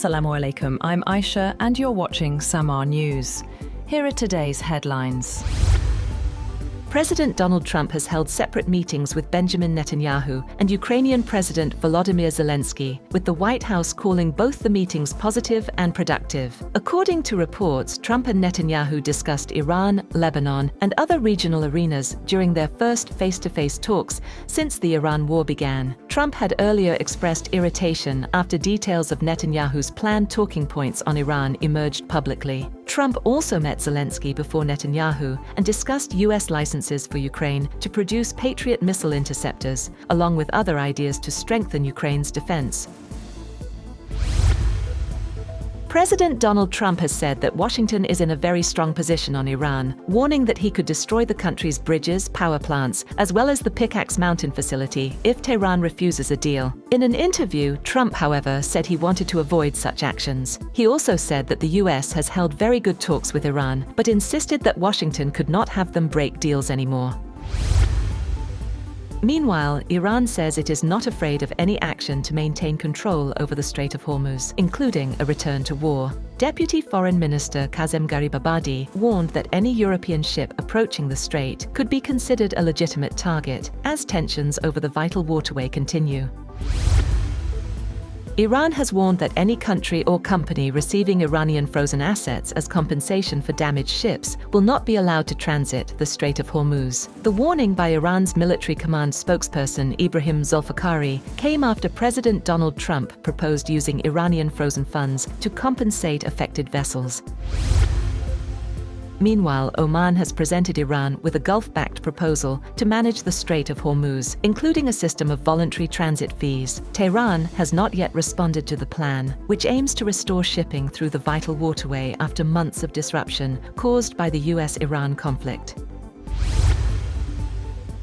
Assalamu alaikum, I'm Aisha and you're watching Samaa News. Here are today's headlines. President Donald Trump has held separate meetings with Benjamin Netanyahu and Ukrainian President Volodymyr Zelenskyy, with the White House calling both the meetings positive and productive. According to reports, Trump and Netanyahu discussed Iran, Lebanon, and other regional arenas during their first face-to-face talks since the Iran war began. Trump had earlier expressed irritation after details of Netanyahu's planned talking points on Iran emerged publicly. Trump also met Zelenskyy before Netanyahu and discussed U.S. licenses for Ukraine to produce Patriot missile interceptors, along with other ideas to strengthen Ukraine's defense. President Donald Trump has said that Washington is in a very strong position on Iran, warning that he could destroy the country's bridges, power plants, as well as the Pickaxe Mountain facility if Tehran refuses a deal. In an interview, Trump, however, said he wanted to avoid such actions. He also said that the US has held very good talks with Iran, but insisted that Washington could not have them break deals anymore. Meanwhile, Iran says it is not afraid of any action to maintain control over the Strait of Hormuz, including a return to war. Deputy Foreign Minister Kazem Garibabadi warned that any European ship approaching the strait could be considered a legitimate target, as tensions over the vital waterway continue. Iran has warned that any country or company receiving Iranian frozen assets as compensation for damaged ships will not be allowed to transit the Strait of Hormuz. The warning by Iran's military command spokesperson Ibrahim Zulfikari came after President Donald Trump proposed using Iranian frozen funds to compensate affected vessels. Meanwhile, Oman has presented Iran with a Gulf-backed proposal to manage the Strait of Hormuz, including a system of voluntary transit fees. Tehran has not yet responded to the plan, which aims to restore shipping through the vital waterway after months of disruption caused by the US-Iran conflict.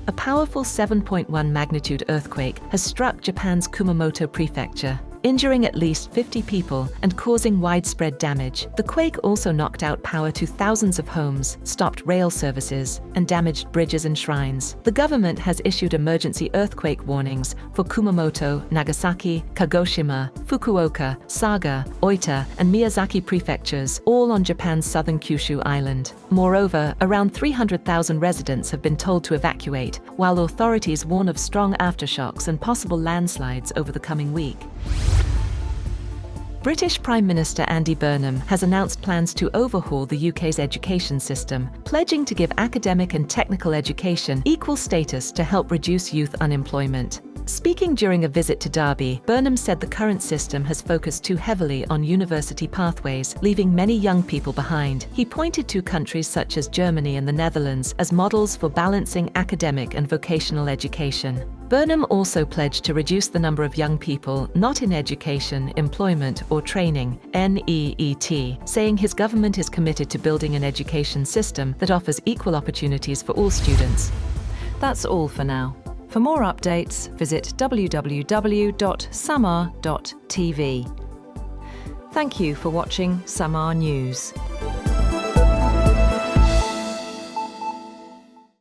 A powerful 7.1 magnitude earthquake has struck Japan's Kumamoto prefecture, injuring at least 50 people and causing widespread damage. The quake also knocked out power to thousands of homes, stopped rail services, and damaged bridges and shrines. The government has issued emergency earthquake warnings for Kumamoto, Nagasaki, Kagoshima, Fukuoka, Saga, Oita, and Miyazaki prefectures, all on Japan's southern Kyushu island. Moreover, around 300,000 residents have been told to evacuate, while authorities warn of strong aftershocks and possible landslides over the coming week. British Prime Minister Andy Burnham has announced plans to overhaul the UK's education system, pledging to give academic and technical education equal status to help reduce youth unemployment. Speaking during a visit to Derby, Burnham said the current system has focused too heavily on university pathways, leaving many young people behind. He pointed to countries such as Germany and the Netherlands as models for balancing academic and vocational education. Burnham also pledged to reduce the number of young people not in education, employment, or training, NEET, saying his government is committed to building an education system that offers equal opportunities for all students. That's all for now. For more updates, visit www.samaa.tv. Thank you for watching Samaa News.